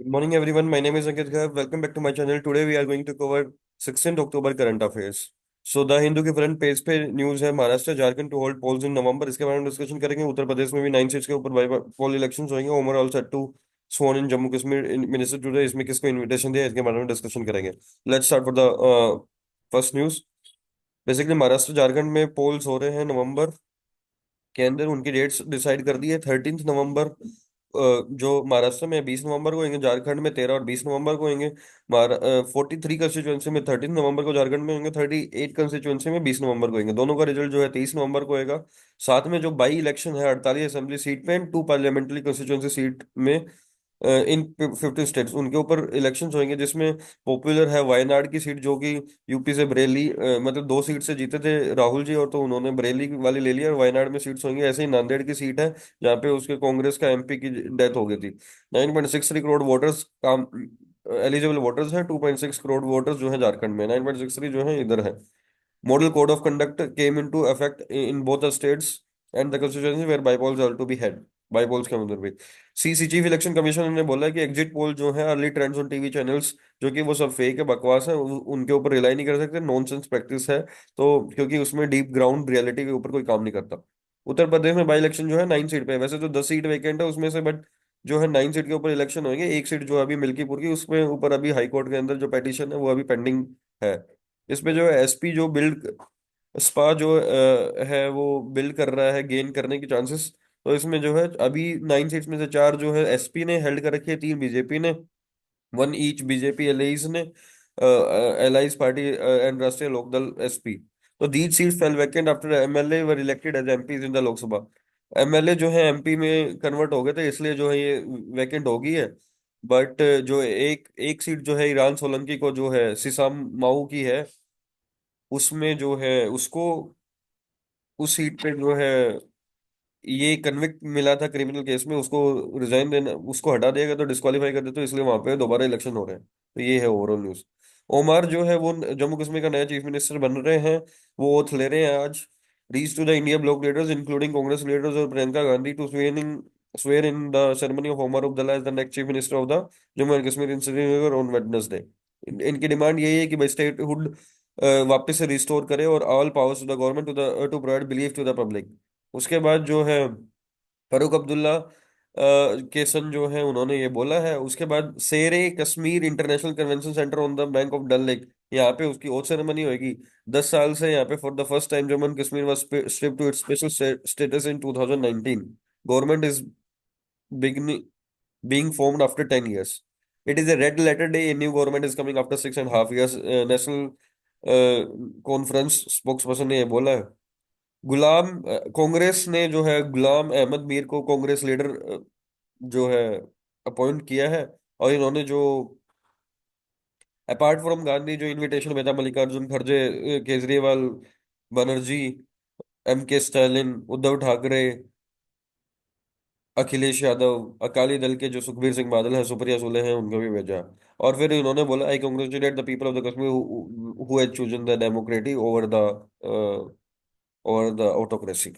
Good morning, everyone. My name is Ankit Ghar. Welcome back to my channel. Today we are going to cover 16th October current affairs. So the Hindu के front page पे news है Maharashtra Jharkhand to hold polls in November. इसके बारे में discussion करेंगे। उत्तर प्रदेश में भी 9 seats के ऊपर बाई पोल इलेक्शंस होंगे। Omar all set to sworn in Jammu Kashmir minister today. इसमें किसको इनविटेशन दिया इसके बारे में डिस्कशन करेंगे। Let's start for the first news. Basically Maharashtra Jharkhand में पोल्स हो रहे हैं नवंबर के अंदर। उनकी डेट्स डिसाइड कर दी है। 13 नवंबर जो महाराष्ट्र में 20 नवंबर को होंगे, झारखंड में 13 और 20 नवंबर को होंगे। 43 कंस्टिट्यूंसी में 13 नवंबर को झारखंड में होंगे, 38 कंस्टिट्यूंसी में 20 नवंबर को होंगे। दोनों का रिजल्ट जो है 23 नवंबर को होगा। साथ में जो बाई इलेक्शन है 48 असेंबली सीट पे एंड 2 पार्लियामेंट्री कंस्टिट्यूंसी सीट में इन 50 स्टेट्स उनके ऊपर इलेक्शंस होंगे, जिसमें पॉपुलर है वायनाड की सीट जो कि यूपी से बरेली मतलब 2 सीट से जीते थे राहुल जी, और तो उन्होंने बरेली वाली ले लिया और वायनाड में सीट्स होंगी। ऐसे ही नांदेड़ की सीट है जहाँ पे उसके कांग्रेस का एमपी की डेथ हो गई थी। 9.63 करोड़ वोटर्स काम एलिजिबल वोटर्स हैं। 2.6 करोड़ वोटर्स जो है झारखंड में, 9.63 जो है इधर है। Model code of conduct came into affect in both the states and the constituency where bypolls are to be held. Bypolls के अंदर भी सीसी चीफ इलेक्शन कमीशन ने बोला है कि एग्जिट पोल जो है early trends on TV channels जो कि वो सब फेक है, बकवास है, उनके ऊपर रिलाई नहीं कर सकते, नॉनसेंस प्रैक्टिस है। तो क्योंकि उसमें डीप ग्राउंड रियलिटी के ऊपर कोई काम नहीं करता। उत्तर प्रदेश में बाई इलेक्शन जो है 9 सीट पे है। वैसे तो 10 सीट वैकेंट है उसमें से, बट जो है 9 सीट के ऊपर इलेक्शन होंगे। एक सीट जो है अभी मिल्कीपुर की, उसमें ऊपर अभी हाई कोर्ट के अंदर जो पिटीशन है वो अभी पेंडिंग है। इसमें जो एसपी जो बिल्ड स्पा जो है वो बिल्ड कर रहा है गेन करने की चांसेस। तो इसमें जो है अभी 9 सीट्स में से 4 जो है एसपी ने हेल्ड कर रखी है, 3 बीजेपी ने, 1 ईच बीजेपी एलाइज ने, allies party and Rashtriya Lok Dal SP. तो these seats fell vacant after MLA were elected as MPs in the Lok Sabha. MLA जो है एमपी में कन्वर्ट हो गए थे, इसलिए जो है ये वैकेंट हो गई है। बट जो एक एक सीट जो है ईरान सोलंकी को जो है सिसाम माऊ की है, उसमें जो है उसको उस सीट पे जो है ये कन्विक्ट मिला था क्रिमिनल केस में, उसको रिजाइन देना, उसको हटा देगा तो डिस्क्वालीफाई कर देते, तो इसलिए वहां पे दोबारा इलेक्शन हो रहे हैं। तो ये है ओवरऑल न्यूज। ओमार जो है वो जम्मू कश्मीर का नया चीफ मिनिस्टर बन रहे हैं। वो ओथ ले रहे हैं आज। Reach to the India bloc leaders including Congress leaders और Priyanka Gandhi to swear in the ceremony of Omar Abdullah as the next chief minister of the Jammu and Kashmir in Srinagar on Wednesday। इनकी demand यही है कि भाई statehood वापस से restore करे और all powers to the government to provide belief to the public. उसके बाद जो है फारूक अब्दुल्ला के सन जो है उन्होंने ये बोला है। उसके बाद Sher-e Kashmir international convention centre on the bank of Dal lake, यहाँ पे उसकी ओथ सेरेमनी होगी। 10 साल से यहाँ पे for the first time Jammu and Kashmir was stripped to its special status in 2019। Government is beginning being formed after 10 years. It is a red letter day. A new government is coming after 6.5 years। National conference spokesperson ने ये बोला है। कांग्रेस ने जो है गुलाम अहमद मीर को Congress leader जो है अपॉइंट किया है। और इन्होंने जो अपार्ट फ्रॉम गांधी जो इनविटेशन भेजा मल्लिकार्जुन खड़गे, केजरीवाल, बनर्जी, एम के स्टालिन, उद्धव ठाकरे, अखिलेश यादव, अकाली दल के जो सुखबीर सिंह बादल हैं, सुप्रिया सुले हैं, उनको भी भेजा। और फिर इन्होंने बोला I congratulate the people of the Kashmir who has chosen the democracy over the autocracy.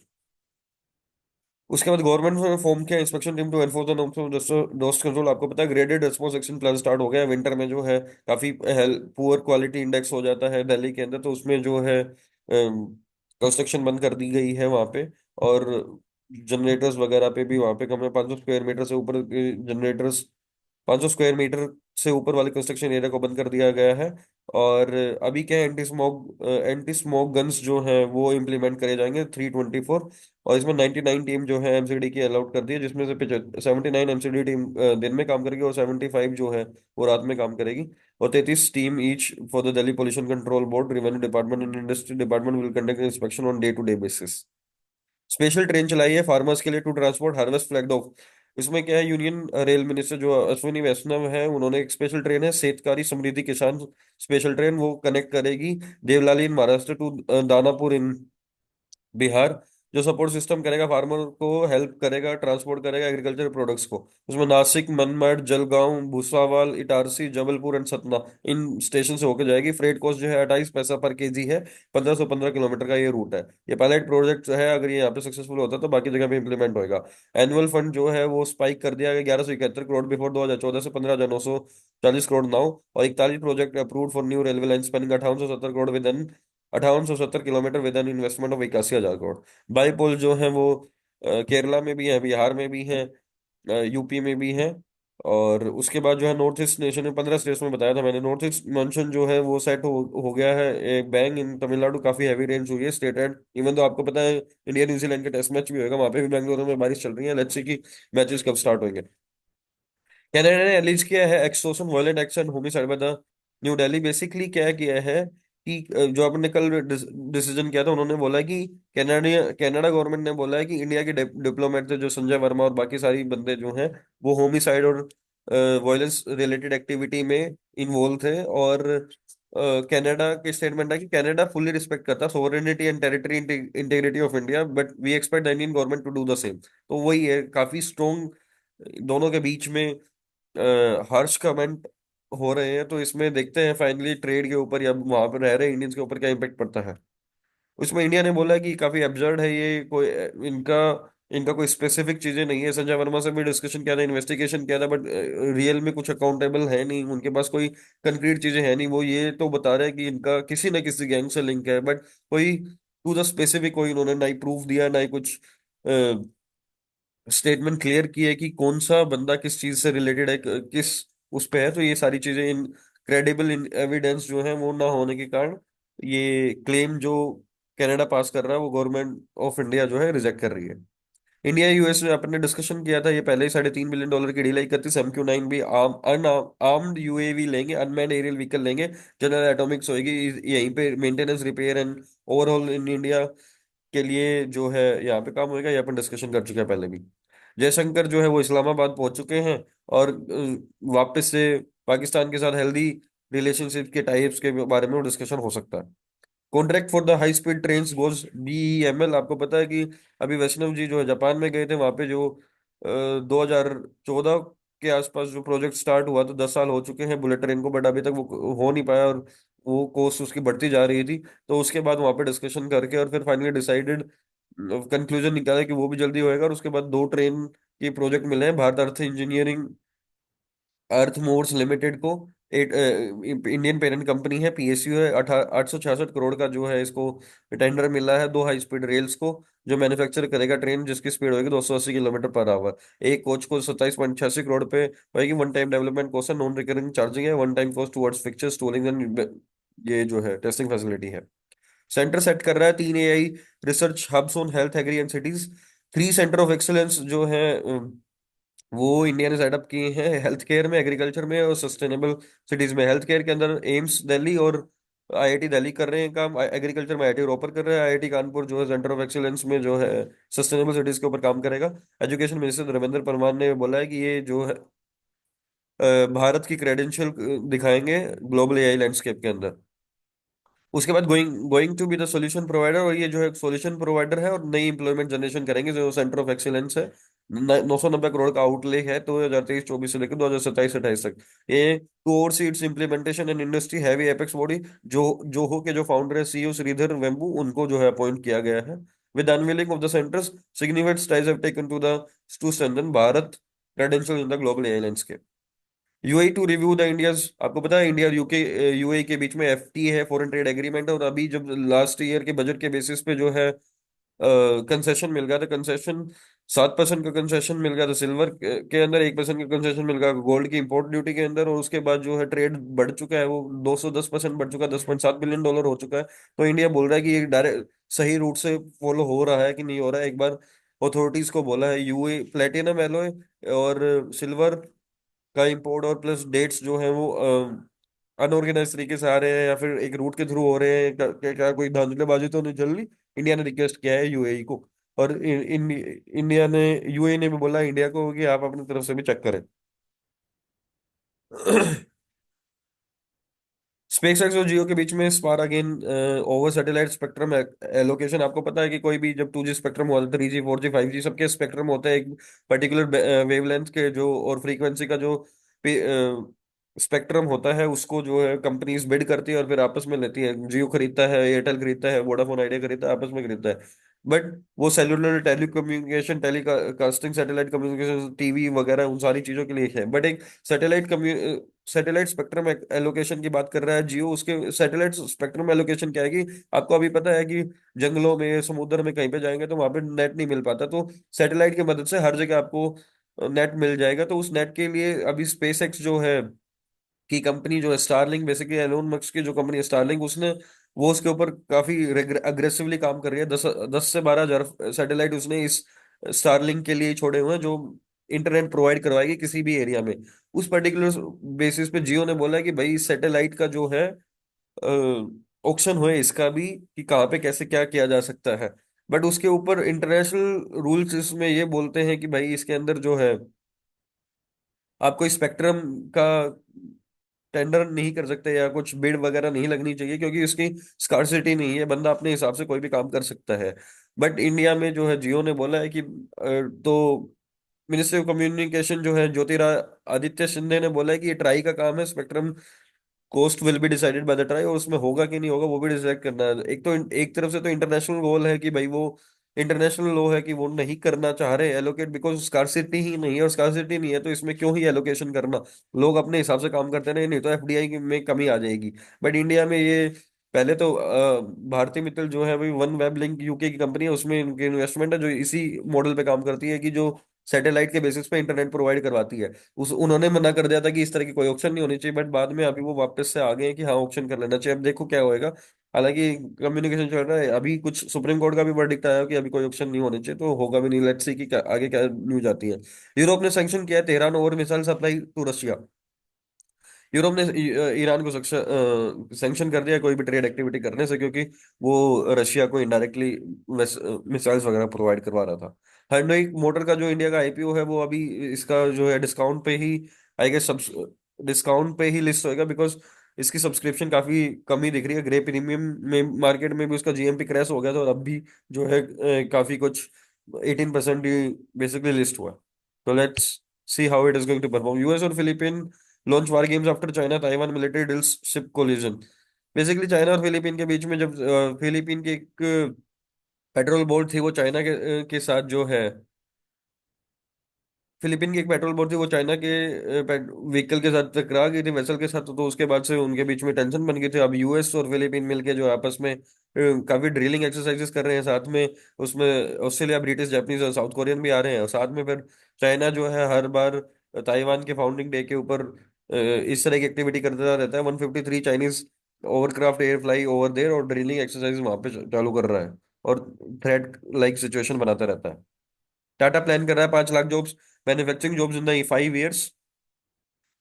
उसके बाद गवर्नमेंट ने फॉर्म किया inspection team to enforce the norms of dust control. आपको पता है graded response action plan start हो गया है। विंटर में जो है काफी पुअर क्वालिटी इंडेक्स हो जाता है दिल्ली के अंदर, तो उसमें जो है कंस्ट्रक्शन बंद कर दी गई है वहां पे। और जनरेटर्स वगैरह पे भी वहां पे कम है। 500 स्क्वायर मीटर से ऊपर जनरेटर्स, 500 स्क्वायर मीटर से ऊपर वाले कंस्ट्रक्शन एरिया को बंद कर दिया गया है। और अभी क्या एंटी स्मोक गन्स जो हैं वो इम्प्लीमेंट करे जाएंगे 324। और इसमें 99 टीम जो है एमसीडी की अलाउड कर दी है, जिसमें से 79 एमसीडी टीम दिन में काम करेगी और 75 जो है वो रात में काम करेगी। और 33 team each for the Delhi pollution control board, revenue department and industry department will conduct inspection on day to day basis. Special train चलाई है फार्मर्स के लिए to transport harvest flagged off. इसमें क्या है, यूनियन रेल मिनिस्टर जो अश्विनी वैष्णव है, उन्होंने एक स्पेशल ट्रेन है शेतकारी समृद्धि किसान स्पेशल ट्रेन, वो कनेक्ट करेगी देवलाली इन महाराष्ट्र टू दानापुर इन बिहार, जो सपोर्ट सिस्टम करेगा फार्मर को, हेल्प करेगा, ट्रांसपोर्ट करेगा एग्रीकल्चर प्रोडक्ट्स को। उसमें Nashik, Manmad, Jalgaon, Bhusawal, Itarsi, Jabalpur and Satna, in station से होकर जाएगी। फ्रेट कॉस्ट जो है 28 पैसा पर केजी है। 1515 किलोमीटर का ये रूट है। ये पायलट प्रोजेक्ट जो है, अगर ये यहाँ पे सक्सेसफुल होता है तो बाकी जगह पे इंप्लीमेंट होएगा। एनुअल फंड जो है वो स्पाइक कर दिया गया 1171 करोड़ बिफोर 2014 से 15,940 करोड़ नाउ। और 41 project approve for new railway line spanning 5870 crore with an 5870 kilometre with an investment of 81,000 crore. Bypoll जो है वो केरला में भी है, बिहार में भी है, यूपी में भी है। और उसके बाद जो है नॉर्थ ईस्ट नेशन में 15 स्टेट्स में बताया था मैंने। नॉर्थ ईस्ट मानसून जो है वो सेट हो गया है। एक बैंग इन तमिलनाडु, काफी हैवी रेंज हुई है स्टेट एंड। इवन तो आपको पता है इंडिया न्यूजीलैंड का टेस्ट मैच भी होगा, वहां पे भी बेंगलुरु में बारिश चल रही है। लेट्स सी कि मैचेस कब स्टार्ट होंगे। कनाडा ने एलिज किया है extortion, violent action, homicide by the new Delhi. Basically क्या किया है कि जो आपने कल डिसीजन किया था, उन्होंने बोला है कि कनाडा कनाडा गवर्नमेंट ने बोला है कि इंडिया के डिप्लोमेट थे जो संजय वर्मा और बाकी सारी बंदे जो हैं वो होमिसाइड और वायलेंस रिलेटेड एक्टिविटी में इन्वॉल्व थे। और कनाडा के स्टेटमेंट है कि कनाडा फुल्ली रिस्पेक्ट करता sovereignty and territory integrity of India, but we expect the Indian government to do the same. तो वही है, काफी स्ट्रोंग दोनों के बीच में हर्ष कमेंट हो रहे हैं। तो इसमें देखते हैं फाइनली ट्रेड के ऊपर या वहां पर रह रहे इंडियंस के ऊपर क्या इम्पेक्ट पड़ता है। उसमें इंडिया ने बोला कि काफी एब्जर्ड है ये, कोई इनका इनका कोई स्पेसिफिक चीजें नहीं है। संजय वर्मा से भी डिस्कशन किया था, इन्वेस्टिगेशन किया था, बट रियल में कुछ अकाउंटेबल है नहीं उनके पास, कोई कंक्रीट चीजें है नहीं। वो ये तो बता रहे हैं कि इनका किसी न किसी गैंग से लिंक है, बट कोई टू द स्पेसिफिक कोई इन्होंने ना ही प्रूफ दिया ना ही कुछ स्टेटमेंट क्लियर की है कि कौन सा बंदा किस चीज से रिलेटेड है, किस उस पे है। तो ये सारी चीजें इन क्रेडिबल इन एविडेंस जो है वो ना होने के कारण ये क्लेम जो कनाडा पास कर रहा है वो गवर्नमेंट ऑफ इंडिया जो है रिजेक्ट कर रही है। इंडिया यूएस में अपने डिस्कशन किया था, ये पहले ही $3.5 बिलियन की डील है। 31 MQ-9 भी आर्म्ड यूएवी लेंगे, अनमैन्ड एरियल व्हीकल लेंगे, जनरल एटॉमिक्स होगी यहीं पे, maintenance, repair and overall in India के लिए जो है यहाँ पे काम होएगा। ये अपन डिस्कशन कर चुके हैं पहले भी। जयशंकर जो है वो इस्लामाबाद पहुंच चुके हैं और वापस से पाकिस्तान के साथ हेल्दी रिलेशनशिप के टाइप्स के बारे में डिस्कशन हो सकता है। Contract for the high speed train goes BEML। आपको पता है कि अभी वैष्णव जी जो है जापान में गए थे, वहां पे जो 2014 के आसपास जो प्रोजेक्ट स्टार्ट हुआ, तो 10 साल हो चुके हैं बुलेट ट्रेन को, बट अभी तक वो हो नहीं पाया और वो कोस्ट उसकी बढ़ती जा रही थी। तो उसके बाद वहां पे डिस्कशन करके और फिर फाइनली डिसाइडेड कंक्लूजन निकाला कि वो भी जल्दी होएगा। और उसके बाद दो ट्रेन की प्रोजेक्ट मिले हैं भारत अर्थ इंजीनियरिंग, अर्थ मोर्स लिमिटेड को। एक इंडियन पेरेंट कंपनी है, PSU है। 866 करोड़ का जो है इसको टेंडर मिला है, दो हाई स्पीड रेल्स को, जो मैन्युफैक्चर करेगा ट्रेन जिसकी स्पीड होगी 280 किलोमीटर पर आवर। एक कोच को 27.86 करोड़ पे होगी। वन टाइम डेवलपमेंट कॉस्ट है, नॉन रिकरिंग चार्जिंग है, one time cost towards fixtures, tooling and ये जो है टेस्टिंग फैसिलिटी है। सेंटर सेट कर रहा है 3 AI research hubs on health, agri and cities. 3 centre of excellence जो है वो इंडिया ने सेटअप किए हैं हेल्थ केयर में, एग्रीकल्चर में और सस्टेनेबल सिटीज में। हेल्थ केयर के अंदर एम्स दिल्ली और IIT दिल्ली कर रहे हैं काम। एग्रीकल्चर में IIT रोपर कर रहा है। IIT कानपुर जो है सेंटर ऑफ एक्सीलेंस में जो है सस्टेनेबल सिटीज के ऊपर काम करेगा। एजुकेशन मिनिस्टर धर्मेंद्र प्रधान ने बोला है कि ये जो है भारत की क्रेडेंशियल दिखाएंगे ग्लोबल AI लैंडस्केप के अंदर। उसके बाद going going to be the solution provider, और ये जो है सॉल्यूशन प्रोवाइडर है और नई इंप्लॉयमेंट जनरेशन करेंगे जो सेंटर ऑफ एक्सीलेंस है। 990 करोड़ का आउटले है 2023-24 से लेकर 2027-28 तक। ये to oversee its implementation and industry heavy apex body, जो हो के जो फाउंडर है CEO श्रीधर वेम्बू, उनको जो है अपॉइंट किया गया है। With unveiling of the centres, significant steps have taken to strengthen Bharat credential in the global AI landscape. UAE to review the India's. आपको पता है इंडिया और यूके UAE के बीच में FTA है, फॉरेन ट्रेड एग्रीमेंट है। और अभी जब लास्ट ईयर के बजट के बेसिस पे जो है कंसेशन मिल गया था, कंसेशन 7% का कंसेशन मिल गया था सिल्वर के अंदर, 1% का कंसेशन मिल गया गोल्ड की इंपोर्ट ड्यूटी के अंदर। और उसके बाद जो है ट्रेड बढ़ चुका है, वो 210% बढ़ चुका है, $10.7 बिलियन हो चुका है। तो इंडिया बोल रहा है कि ये डायरेक्ट सही रूट से फॉलो हो रहा है कि नहीं हो रहा है। एक बार अथॉरिटीज को बोला है। UAE प्लेटिनम एलॉय और सिल्वर का इंपोर्ट और प्लस डेट्स जो है वो अनऑर्गेनाइज तरीके से आ रहे हैं या फिर एक रूट के थ्रू हो रहे हैं, क्या कोई धांधलीबाजी तो नहीं चल रही। इंडिया ने रिक्वेस्ट किया है UAE को। और इंडिया ने UAE ने भी बोला इंडिया को कि आप अपनी तरफ से भी चेक करें। स्पेस एक्स और जियो के बीच में spar again over satellite spectrum allocation. आपको पता है कि कोई भी जब 2G स्पेक्ट्रम हुआ था, 3G 4G 5G सबके स्पेक्ट्रम होते हैं एक पर्टिकुलर वेवलेंथ के जो और फ्रीक्वेंसी का जो स्पेक्ट्रम होता है, उसको जो है कंपनीज बिड करती है और फिर आपस में लेती है। जियो खरीदता है, एयरटेल खरीदता है, वोडाफोन आइडिया खरीदता है, आपस में खरीदता है। बट वो cellular telecommunication, telecasting, satellite communication, TV वगैरह उन सारी चीजों के लिए है। बट एक सैटेलाइट सैटेलाइट स्पेक्ट्रम एलोकेशन की बात कर रहा है जियो। उसके सैटेलाइट स्पेक्ट्रम एलोकेशन क्या है कि आपको अभी पता है कि जंगलों में, समुद्र में कहीं पे जाएंगे तो वहां पे नेट नहीं मिल पाता, तो सैटेलाइट की मदद से हर जगह आपको नेट मिल जाएगा। तो उस नेट के लिए अभी स्पेस एक्स जो है की कंपनी जो है स्टारलिंक, बेसिकली एलोन मस्क की जो कंपनी है स्टारलिंक, उसने वो उसके ऊपर काफी अग्रेसिवली काम कर रही है। 10 से 12 हजार सैटेलाइट उसने इस स्टारलिंक के लिए ही छोड़े हुए हैं, जो इंटरनेट प्रोवाइड करवाएगी किसी भी एरिया में। उस पर्टिकुलर बेसिस पे जियो ने बोला है कि भाई सैटेलाइट का जो है ऑक्शन हुए इसका भी, कि कहाँ पे कैसे क्या किया जा सकता है। बट उसके ऊपर इंटरनेशनल रूल्स इसमें ये बोलते हैं कि भाई इसके अंदर जो है आपको स्पेक्ट्रम का टेंडर नहीं कर सकते या कुछ बिड वगैरह नहीं लगनी चाहिए, क्योंकि उसकी स्कार्सिटी नहीं है, बंदा अपने हिसाब से कोई भी काम कर सकता है। बट इंडिया में जो है जियो ने बोला है कि तो मिनिस्ट्री ऑफ कम्युनिकेशन जो है ज्योतिरादित्य सिंधिया ने बोला है कि ये ट्राई का काम है, spectrum cost will be decided by the try, और उसमें होगा कि नहीं होगा वो भी डिसाइड करना है। एक तो एक तरफ से तो इंटरनेशनल गोल है कि भाई वो इंटरनेशनल लॉ है कि वो नहीं करना चाह रहे एलोकेट, बिकॉज स्कार्सिटी ही नहीं है, और स्कार्सिटी नहीं है तो इसमें क्यों ही एलोकेशन करना। लोग अपने हिसाब से काम करते रहे, नहीं तो एफडीआई में कमी आ जाएगी। बट इंडिया में ये पहले तो भारती मित्तल जो है, भाई वन वेब लिंक यूके की कंपनी है, उसमें इनकी इन्वेस्टमेंट है जो इसी मॉडल पे काम करती है कि जो सैटेलाइट के बेसिस पे इंटरनेट प्रोवाइड करवाती है। उस उन्होंने मना कर दिया था कि इस तरह की कोई ऑप्शन नहीं होनी चाहिए, बट बाद में अभी वो वापस से आ गए हैं कि हाँ ऑप्शन कर लेना चाहिए। अब देखो क्या होएगा। हालांकि कम्युनिकेशन चल रहा है, अभी कुछ सुप्रीम कोर्ट का भी वर्डिक्ट आया कि अभी कोई ऑप्शन नहीं होने चाहिए, तो होगा भी नहीं। लेट्स सी कि आगे क्या न्यूज आती है। यूरोप ने सैंक्शन किया है Tehran over missile supply to Russia. Europe ने ईरान को सैंक्शन कर दिया कोई भी ट्रेड एक्टिविटी करने से, क्योंकि वो रशिया को इनडायरेक्टली मिसाइल्स वगैरह प्रोवाइड करवा रहा था। hyundai मोटर का जो इंडिया का आईपीओ है वो अभी इसका जो है डिस्काउंट पे ही, आई गेस सब डिस्काउंट पे ही लिस्ट होएगा, बिकॉज इसकी सब्सक्रिप्शन काफी कम ही दिख रही है। ग्रे प्रीमियम में मार्केट में भी उसका जीएमपी क्रैश हो गया था, और अब भी जो है काफी कुछ 18% ही बेसिकली लिस्ट हुआ। तो let's see how it is going to perform. US और Philippine launch war games after China Taiwan military drills ship collision. Basically China और फिलीपीन के बीच में जब फिलीपीन की एक पेट्रोल बोट थी वो चाइना के साथ जो है, फिलीपीन की एक पेट्रोल बोट थी वो चाइना के व्हीकल के साथ टकरा गई थी, वेसल के साथ। तो उसके बाद से उनके बीच में टेंशन बन गई थी। अब यूएस और फिलीपीन मिलके जो आपस में काफी ड्रिलिंग एक्सरसाइजेस कर रहे हैं साथ में। उसमें ऑस्ट्रेलिया, ब्रिटिश, जापानीज और साउथ कोरियन भी आ रहे हैं, और साथ में फिर चाइना जो है हर बार ताइवान के फाउंडिंग डे के ऊपर इस तरह की एक्टिविटी करता रहता है। 153 Chinese hovercraft air fly over there, और ड्रिलिंग एक्सरसाइज वहां पे चालू कर रहा है, और थ्रेट लाइक सिचुएशन बनाता रहता है। टाटा प्लान कर रहा है 5 lakh jobs, manufacturing jobs in the 5 years,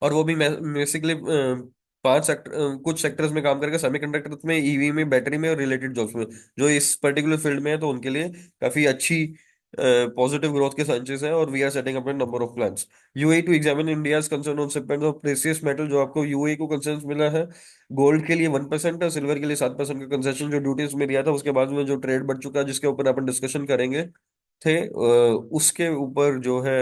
और वो भी बेसिकली पांच सेक्टर, कुछ सेक्टर्स में काम करेगा, सेमीकंडक्टर्स में, ईवी में, बैटरी में और रिलेटेड जॉब्स में। जो इस पर्टिकुलर फील्ड में है तो उनके लिए काफी अच्छी पॉजिटिव ग्रोथ के चांसेस हैं, और we are setting up number of plans. UAE to examine India's concern on shipment of precious metal. जो आपको यूएई को कंसर्न मिला है, गोल्ड के लिए 1% और सिल्वर के लिए 7% का कंसेशन जो ड्यूटीज में दिया था, उसके बाद में जो ट्रेड बढ़ चुका है जिसके ऊपर अपन डिस्कशन करेंगे थे, उसके ऊपर जो है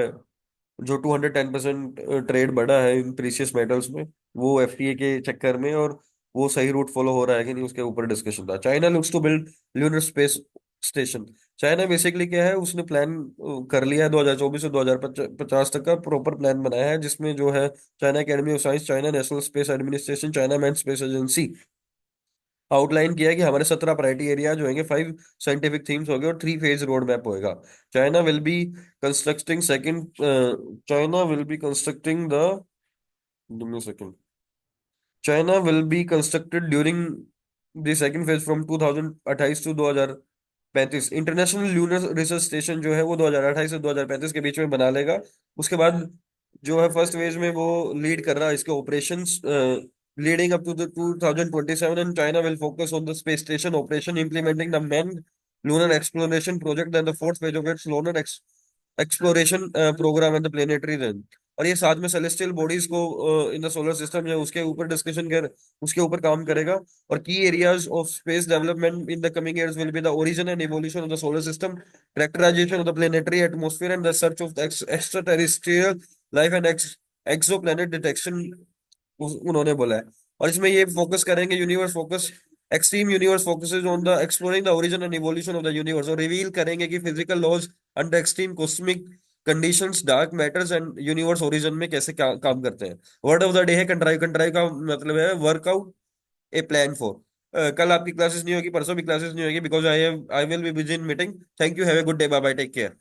जो 210% ट्रेड बढ़ा है इन प्रीशियस मेटल्स में, वो एफटीए के चक्कर में, और वो सही रूट फॉलो हो रहा है कि नहीं उसके ऊपर डिस्कशन था। China looks to build lunar space station. China basically क्या है, उसने प्लान कर लिया है 2024 से 2050 तक का प्रॉपर प्लान बनाया है, जिसमें जो है China academy of science, China national space administration, China man space agency outline किया है कि हमारे 17 प्रायोरिटी एरिया जो होंगे, 5 साइंटिफिक थीम्स होंगे, और 3 फेज रोड मैप होएगा। China will be constructing second China will be constructing the give me second China will be constructed during the second phase from 2028 to 2035। International lunar research station जो है वो 2028 से 2035 के बीच में बना लेगा। उसके बाद जो है फर्स्ट फेज में वो लीड कर रहा है इसके operations leading up to the 2027, and China will focus on the space station operation implementing the man lunar exploration project and the fourth phase of its lunar exploration program and the planetary range। और ये साथ में celestial bodies को in the solar system है उसके ऊपर discussion कर, उसके ऊपर काम करेगा। और की areas of space development in the coming years will be the origin and evolution of the solar system, characterization of the planetary atmosphere and the search of the extraterrestrial life and exoplanet detection, उन्होंने बोला है। और इसमें ये focus करेंगे, universe focus, extreme universe focuses on the exploring the origin and evolution of the universe, और reveal करेंगे कि physical laws under extreme cosmic conditions, dark matters and universe origin में कैसे काम करते हैं। वर्ड ऑफ द डे है कंट्राइव। कंट्राइव का मतलब है वर्कआउट ए प्लान फॉर। कल आपकी क्लासेस नहीं होगी, परसों भी क्लासेस नहीं होगी, because I will be busy in meeting. Thank you, have a good day, bye bye, take care.